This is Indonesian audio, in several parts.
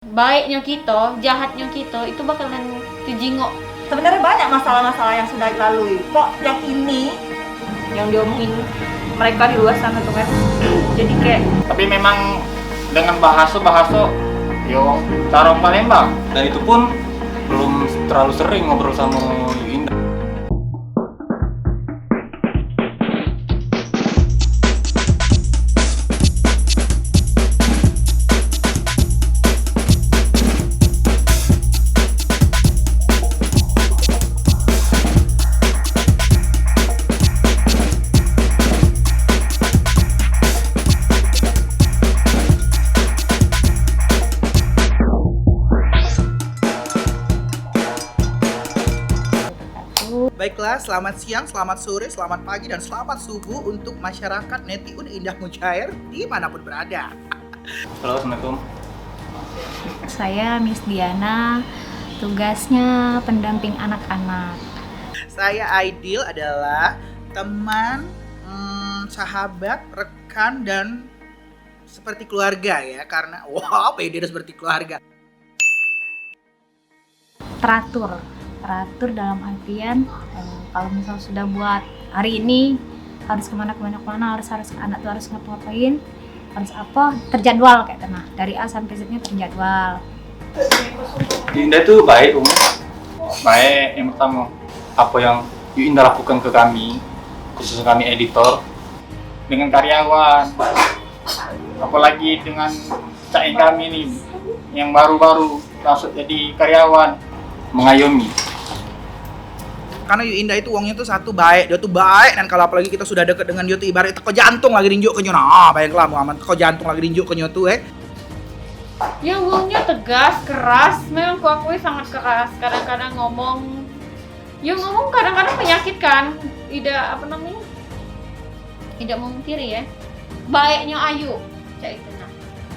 baiknya kita, jahatnya kita itu bakalan dijingok. Sebenarnya banyak masalah-masalah yang sudah dilalui. Kok yang ini yang diomongin mereka di luar sana tuh kan. Jadi kayak Tapi memang dengan bahasa yo cara Palembang, dan itu pun belum terlalu sering ngobrol sama Indah. Baiklah, selamat siang, selamat sore, selamat pagi, dan selamat subuh untuk masyarakat Netiun Indah Mujair dimanapun berada. Halo, Assalamualaikum. Saya Miss Diana, tugasnya pendamping anak-anak. Saya Aidil adalah teman, sahabat, rekan, dan seperti keluarga ya. Karena, wow, pede seperti keluarga. Teratur dalam artian kalau misal sudah buat hari ini harus kemana, harus anak tuh harus ngapain, harus apa, terjadwal kayak tenah dari A sampai Z-nya terjadwal. Indah itu baik, baik. Yang pertama, apa yang Indah lakukan ke kami, khususnya kami editor, dengan karyawan, apalagi dengan cain kami nih yang baru-baru masuk jadi karyawan, mengayomi. Karena Indah itu uangnya tuh satu baik, dia tuh baik, dan kalau apalagi kita sudah deket dengan dia tuh ibarat teko jantung lagi rinjuk ke nyo. Nah, baiklah Muhammad, teko jantung lagi rinjuk ke nyo tuh Ya ngomongnya tegas, keras, memang kuakui sangat keras. Kadang-kadang ngomong kadang-kadang menyakitkan. Tidak memungkiri ya. Baiknya Ayu, cak itu nah.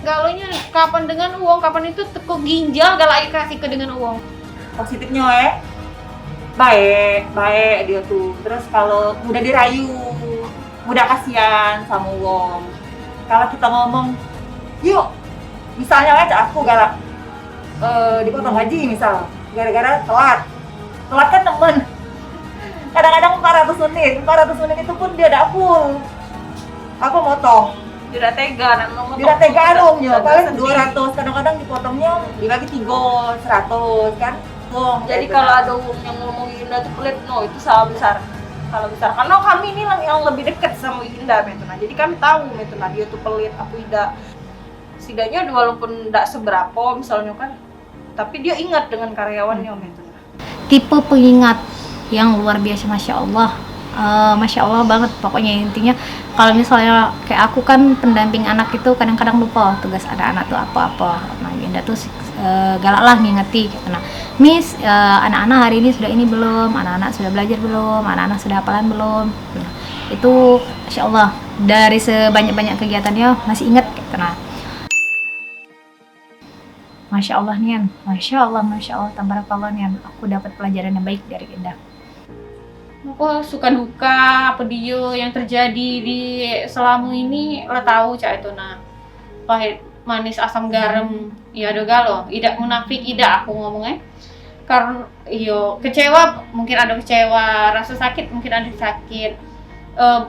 Galonya kapan dengan uang, kapan itu teko ginjal galak kasih ke dengan uang. positifnya baik dia tuh. Terus kalau mudah dirayu, mudah kasihan sama wong. Kalau kita ngomong, yuk, misalnya aja aku galak dipotong gaji misal, gara-gara telat kan temen. Kadang-kadang 400 unit itu pun dia udah full. Aku motong. Tidak tega, Tidak tega dongnya, paling 200, kadang-kadang dipotongnya dibagi 3, 100 kan. Jadi kalau ada uang yang ngomongin Indah tuh pelit, no itu salah besar. Karena kami ini yang lebih dekat sama Indah, Metuna. Jadi kami tahu Metuna dia tuh pelit, aku Indah. Setidaknya walaupun tidak seberapa misalnya kan, tapi dia ingat dengan karyawannya Metuna. Tipe pengingat yang luar biasa, Masya Allah banget. Pokoknya intinya kalau misalnya kayak aku kan pendamping anak itu kadang-kadang lupa tugas anak-anak tuh apa-apa. Nah, Indah tuh galak lah ngingeti gitu. Nah, Miss, anak-anak hari ini sudah ini belum? Anak-anak sudah belajar belum? Anak-anak sudah hafalan belum? Nah, itu Masya Allah dari sebanyak-banyak kegiatannya masih ingat gitu. Nah, Masya Allah Nian, Masya Allah, tabarakallah Nian, aku dapat pelajaran yang baik dari Indah. Aku suka duka apa dia yang terjadi di selama ini lah tahu cak itu nah. Pahit, manis, asam, garam, ya ada galo. Tidak munafik, tidak aku ngomongnya. Karena kecewa, mungkin ada kecewa, rasa sakit mungkin ada sakit.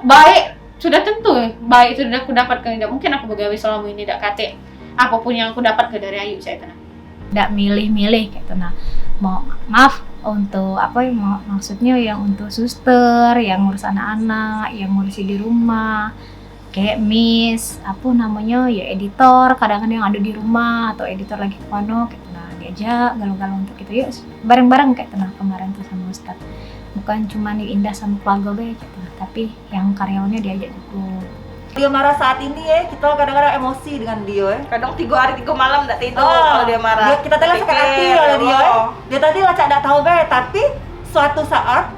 Baik sudah tentu, baik itu sudah aku dapat ke Indah. Mungkin aku begawe selama ini tidak kate. Apapun yang aku dapat ke dari Ayu saya tenang. Tidak milih-milih gitu. Nah, maaf untuk apa yang maksudnya yang untuk suster, yang ngurus anak-anak, yang ngurusi di rumah, kayak Miss, apa namanya ya editor, kadang-kadang yang ada di rumah atau editor lagi ke pano, gitu. Nah diajak galau-galau untuk itu, yuk bareng-bareng kayak tenang kemarin tuh sama Ustadz. Bukan cuma Indah sama keluarga be, gitu. Tapi yang karyawannya diajak juga. Dia marah saat ini kita kadang-kadang emosi dengan dia Kadang 3 hari 3 malam tidak tidur kalau dia marah. kita tadi sakit hati oleh dia dia tadi lah cak tahu be, tapi suatu saat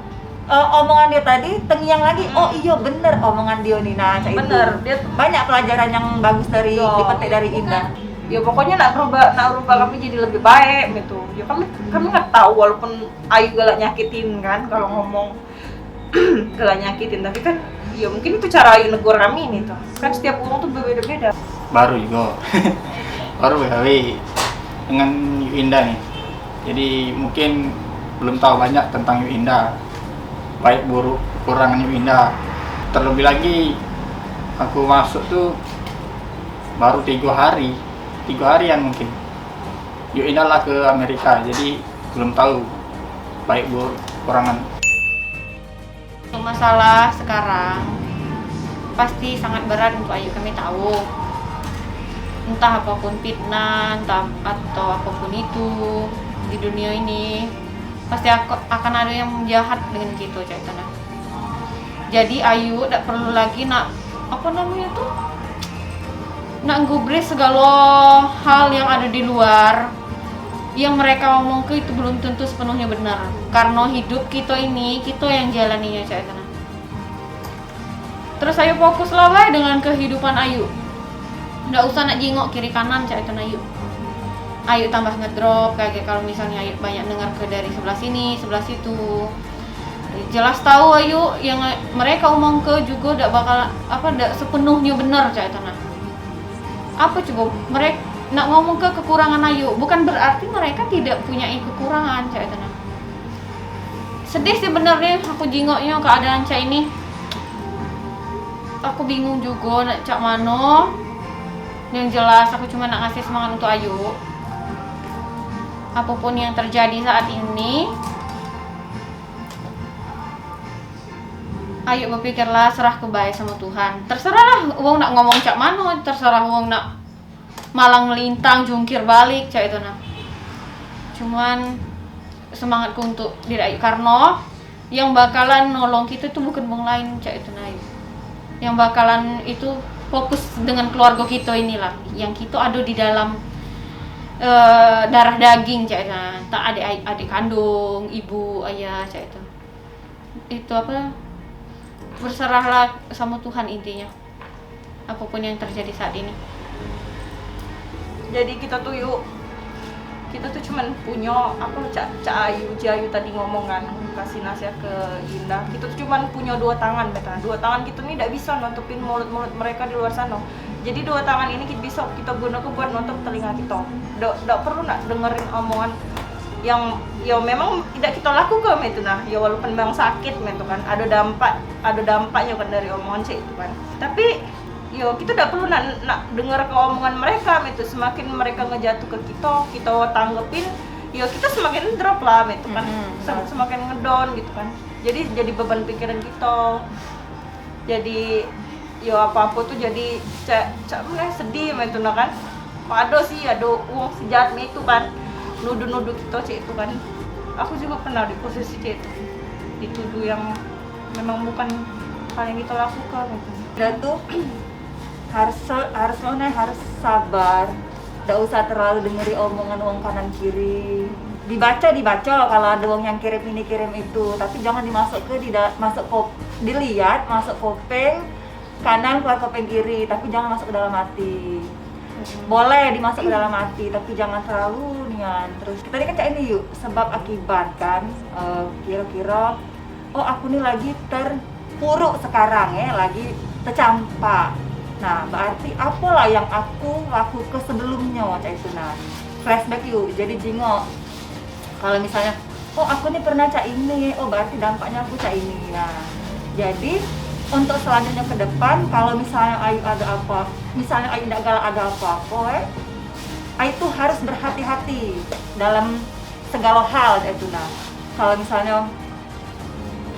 omongan dia tadi tengiang lagi, oh iya bener omongan dia nih, nah cak Bener, itu dia tuh banyak pelajaran yang bagus dari dipetik dari Indah. ya pokoknya nak berubah kami jadi lebih baik gitu. Ya kami nggak tahu walaupun Ayu galak nyakitin kan kalau ngomong galak nyakitin, tapi kan ya mungkin itu cara Ayu negur kami ini tuh. Kan setiap orang tuh berbeda-beda. Baru juga. Baru gawe. dengan Yuinda nih. Jadi mungkin belum tahu banyak tentang Yuinda, baik buruk kekurangan Yuinda. Terlebih lagi aku masuk tuh baru 3 harian mungkin. Yuinda lah ke Amerika, jadi belum tahu baik buruk kekurangan. Untuk masalah sekarang pasti sangat berat untuk Ayu, kami tahu. Entah apapun fitnah, entah atau apapun itu di dunia ini, pasti akan ada yang jahat dengan kita, Cak Itana. Jadi Ayu tidak perlu lagi nak gubris segala hal yang ada di luar, yang mereka omong ke itu belum tentu sepenuhnya benar. Karena hidup kita ini, kita yang jalaninya, Cak Itana. Terus Ayu fokuslah wae dengan kehidupan Ayu. Nggak usah nak jingok kiri kanan, Cak Itana. Ayu tambah ngedrop, kayak kalau misalnya Ayu banyak dengar ke dari sebelah sini, sebelah situ. Jelas tahu Ayu yang mereka omong ke juga ndak bakal ndak sepenuhnya benar, Cak Itana. Apa coba mereka nak ngomong ke kekurangan Ayu, bukan berarti mereka tidak punya kekurangan, Cak Itana. Sedih sih benernya aku jingoknya keadaan Cak ini. Aku bingung juga nak cak mano. Yang jelas aku cuma nak ngasih semangat untuk Ayu. Apapun yang terjadi saat ini, Ayu berpikirlah serah kebaik sama Tuhan. Terserahlah wong nak ngomong cak mano, terserah wong nak malang melintang jungkir balik, Cak itu nah. Cuman semangatku untuk diri Ayu, karena yang bakalan nolong kita itu bukan wong lain, Cak itu nah Ayu. Yang bakalan itu fokus dengan keluarga kita inilah, yang kita ada di dalam darah daging, Cak. Nah, tak adik kandung, ibu, ayah, Cak itu apa? Berserahlah sama Tuhan intinya. Apapun yang terjadi saat ini. Jadi kita tuh cuman punya Cak Ayu tadi ngomong kan, kasih nasihat ke Indah. Kita tuh cuman punya 2 tangan, betul. 2 tangan kita nih tidak bisa nutupin mulut-mulut mereka di luar sana. Jadi 2 tangan ini bisa kita gunakan buat nutup telinga kita. Tidak perlu nak dengerin omongan yang memang tidak kita lakukan itu nah. Ya walaupun memang sakit itu kan, ada dampaknya kan dari omongan sih itu kan. Tapi kita tidak perlu nak dengar ke omongan mereka itu. Semakin mereka ngejatuh ke kita tanggepin, kita semakin drop lah itu kan. Semakin ngedown gitu kan. Jadi beban pikiran kita. Jadi apa-apa tuh jadi sedih itu nah kan. Ada uang sejahat itu kan. Nuduh kita itu kan. Aku juga pernah di posisi itu. Dituduh yang memang bukan hal yang kita lakukan gitu. Dan tuh harus sabar, tidak usah terlalu dengeri omongan wong kanan kiri. Dibaca kalau ada wong yang kirim ini kirim itu, tapi jangan dilihat masuk kopeng kanan keluar kopeng kiri, tapi jangan masuk ke dalam hati. Boleh dimasuk ke dalam hati, tapi jangan terlalu nian. Terus kita ini kan cak ini sebab akibat kan, kira-kira aku nih lagi terpuruk sekarang lagi tercampak. Nah, berarti apalah yang aku lakukan sebelumnya, Cak itu nah. Flashback jadi jingok. Kalau misalnya, aku nih pernah Cak ini, berarti dampaknya aku Cak ini. Nah, jadi untuk selanjutnya ke depan, kalau misalnya Ayu ada apa, misalnya Ayu tidak galak ada apa-apa, Ayu tuh harus berhati-hati dalam segala hal, Cak itu nah. Kalau misalnya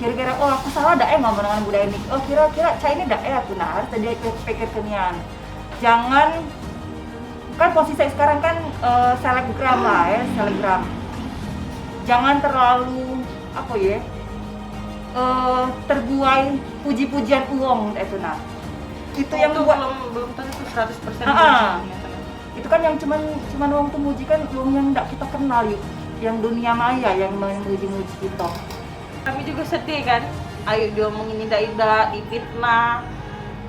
kira-kira aku salah ngomong dengan budaya ini, kira-kira Cak ini aku nah harus tadi pikir kenian. Jangan kan posisi sekarang kan selebgram lah selebgram. Jangan terlalu terbuai puji-pujian uang itu nah. Itu yang itu buat belum tentu 100% itu kan yang cuman uang tuh muji kan uang yang tidak kita kenal yang dunia maya yang memuji-muji kita. Kami juga sedih kan, Ayu diomongin indah-indah, difitnah,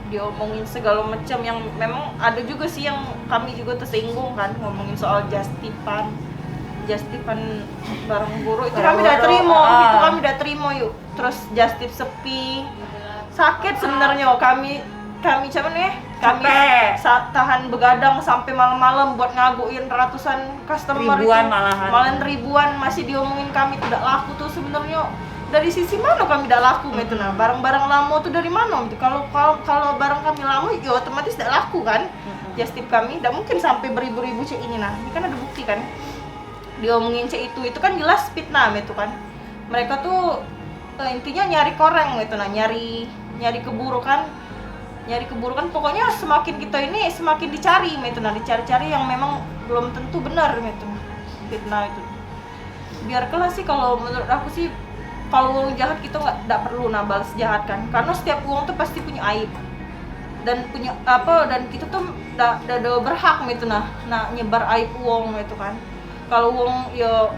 diomongin segala macam yang memang ada juga sih yang kami juga tersinggung kan, ngomongin soal justipan barang buruk itu kami udah terima, Terus justip sepi, sakit sebenarnya kami cuman Kami tahan begadang sampai malam-malam buat ngaguin ratusan customer Ribuan itu. malahan. Malahan ribuan masih diomongin kami tidak laku tuh sebenarnya. Dari sisi mana kami tidak laku itu nah? Barang-barang lama tuh dari mana itu? Kalau barang kami lama ya otomatis tidak laku kan? Just tip kami tidak mungkin sampai beribu-ribu cek ini nah. Ini kan ada bukti kan? Diomongin cek itu kan jelas fitnah itu kan. Mereka tuh intinya nyari koreng itu nah, nyari keburukan pokoknya semakin kita ini semakin dicari itu nah, dicari-cari yang memang belum tentu benar itu fitnah itu. Biarkanlah sih kalau menurut aku sih kalau uang jahat kita nggak perlu balas jahat kan, karena setiap uang tuh pasti punya aib dan punya dan kita tuh udah berhak itu nah nyebar aib uang itu kan. Kalau uang ya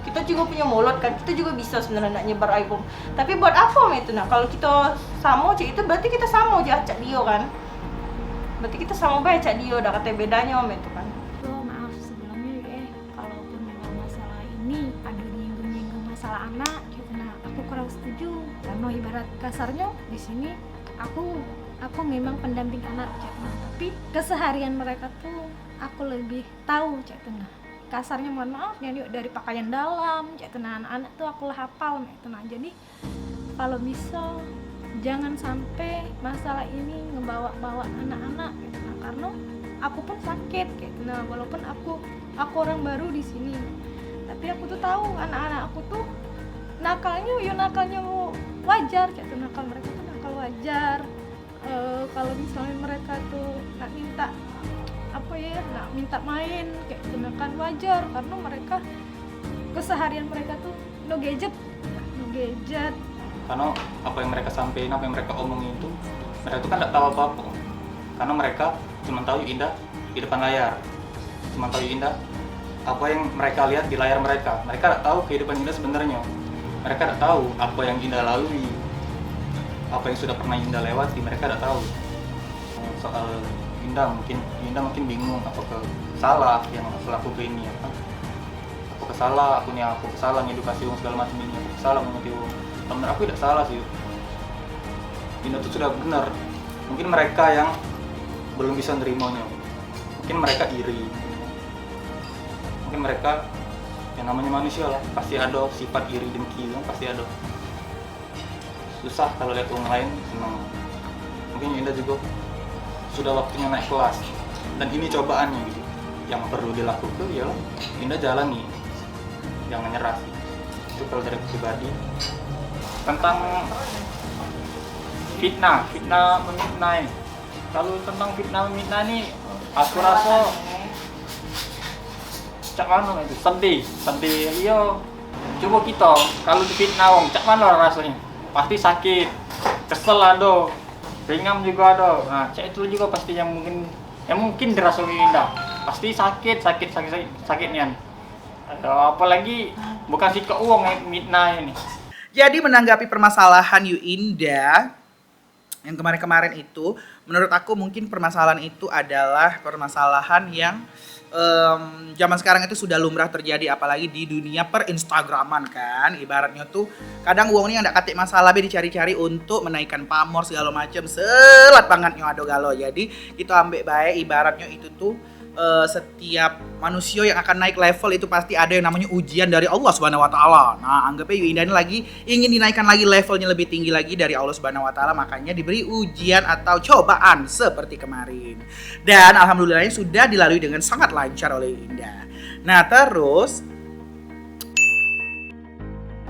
kita juga punya mulut kan, kita juga bisa sebenarnya nyebar aib uang. Tapi buat apa itu nah? Kalau kita sama cak itu berarti kita sama jahat cak dia kan. Berarti kita sama baik cak dia, udah kata bedanya itu kan. Maaf sebelumnya kalaupun memang masalah ini ada nyinggung-nyinggung masalah anak gitu nah, aku kurang setuju karena ibarat kasarnya di sini aku memang pendamping anak gitu nah, tapi keseharian mereka tuh aku lebih tahu gitu nah. Kasarnya mohon maaf ya dari pakaian dalam gitu nah, anak-anak tuh aku lah hafal gitu nah. Jadi kalau bisa jangan sampai masalah ini ngebawa-bawa anak-anak gitu nah, karena aku pun sakit gitu nah, walaupun aku orang baru di sini tapi aku tuh tahu anak-anak aku tuh nakalnya wajar gitu, nakal mereka tuh nakal wajar. Kalau misalnya mereka tuh nggak minta main kayak gitu kan wajar karena mereka keseharian mereka tuh no gadget karena apa yang mereka sampaikan, apa yang mereka omongin itu mereka tuh kan nggak tahu apa-apa karena mereka cuma tahu Indah di depan layar, cuma tahu Indah apa yang mereka lihat di layar mereka nggak tahu kehidupan Indah sebenarnya, mereka nggak tahu apa yang Indah lalui, apa yang sudah pernah Indah lewati, mereka nggak tahu. Soal Indah mungkin bingung apakah salah yang aku lakukan ini apakah salah aku salah ngedukasi uang segala macam ini, aku salah mengerti uang. Menurut aku tidak salah sih, Indah itu sudah benar. Mungkin mereka yang belum bisa nerimanya, mungkin mereka iri, mungkin mereka yang namanya manusia lah, pasti ada sifat iri dengki kan, pasti ada. Susah kalau lihat orang lain senang. Mungkin Indah juga sudah waktunya naik kelas dan ini cobaannya gitu. Yang perlu dilakukan ialah Indah jalani, jangan nyerah. Itu kalau dari pribadi. Tentang fitnah memfitnah. Kalau tentang fitnah memfitnah ini aku rasa cak mana itu sedih iya. Coba kita kalau difitnah wong cak mana rasanya, pasti sakit, kesel ada, ringan juga ada. Nah cak itu juga pasti yang mungkin dirasa Indah pasti sakit nian. Apalagi bukan sih ke uang fitnah ini. Jadi menanggapi permasalahan Yuinda yang kemarin-kemarin itu, menurut aku mungkin permasalahan itu adalah permasalahan yang zaman sekarang itu sudah lumrah terjadi, apalagi di dunia per-instagraman kan. Ibaratnya tuh kadang uang ini yang gak katik masalah be dicari-cari untuk menaikkan pamor segala macam, selat bangetnya ado galo. Jadi kita ambil baik ibaratnya itu tuh setiap manusia yang akan naik level itu pasti ada yang namanya ujian dari Allah Subhanahu wa taala. Nah, anggapnya Yuinda ini lagi ingin dinaikkan lagi levelnya lebih tinggi lagi dari Allah Subhanahu wa taala, makanya diberi ujian atau cobaan seperti kemarin. Dan alhamdulillahnya sudah dilalui dengan sangat lancar oleh Yuinda. Nah, terus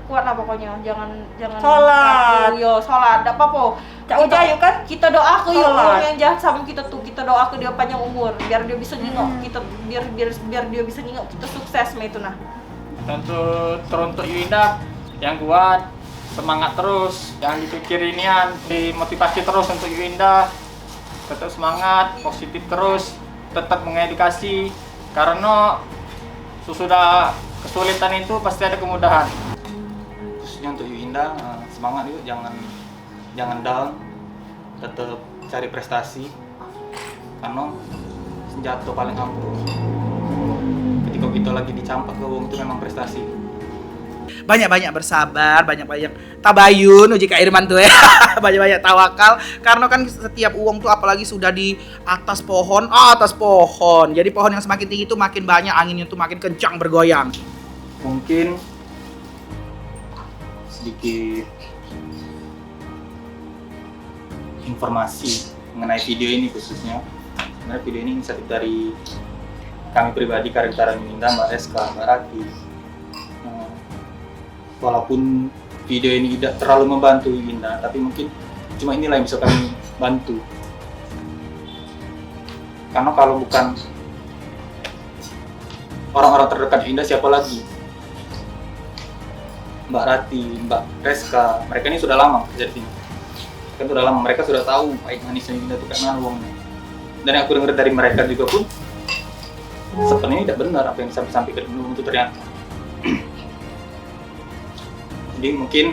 Kuat lah pokoknya, jangan Sholat. ragu, yo sholat, enggak apa-apa. Cak Uja yuk kan? Kita doa ke Sholat. orang yang jahat sama kita tuh, kita doa ke dia panjang umur biar dia bisa nyingok kita, biar dia bisa nyingok kita sukses itu nah. Teruntuk Yuinda yang kuat, semangat terus, jangan dipikirinian, dimotivasi terus untuk Yuinda, tetap semangat, positif terus, tetap mengedukasi karena sesudah kesulitan itu pasti ada kemudahan. Khususnya untuk Yuinda, semangat yuk, jangan down, tetap cari prestasi karena senjata paling ampuh ketika kita lagi dicampak ke wong itu memang prestasi. banyak-banyak bersabar, banyak-banyak tabayun, uji Kak Irman tuh ya. Banyak-banyak tawakal, karena kan setiap uang tuh apalagi sudah di atas pohon, jadi pohon yang semakin tinggi itu makin banyak anginnya tuh makin kencang bergoyang. Mungkin sedikit informasi mengenai video ini khususnya. Sebenarnya video ini inisiatif dari kami pribadi, Karya Utara Yuinda, Mbak Reska, Mbak Rati. Walaupun video ini tidak terlalu membantu Yuinda, tapi mungkin cuma inilah yang bisa kami bantu. Karena kalau bukan orang-orang terdekat Yuinda, siapa lagi? Mbak Rati, Mbak Reska, mereka ini sudah lama kerja di sini. Kan sudah lama, mereka sudah tahu pahit manisnya Yuinda itu karena uangnya. Dan yang aku dengar dari mereka juga pun sebenarnya tidak benar apa yang disampaikan itu ternyata. Jadi mungkin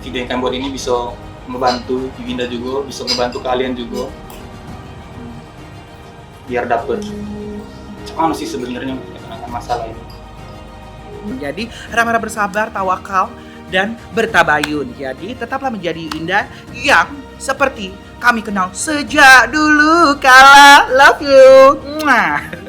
video yang kami buat ini bisa membantu Yuinda juga, bisa membantu kalian juga biar dapet mana sih sebenarnya mengenai masalah ini. Jadi harap-harap bersabar, tawakal, dan bertabayun. Jadi tetaplah menjadi Yuinda yang seperti kami kenal sejak dulu kala. Love you. Mwah.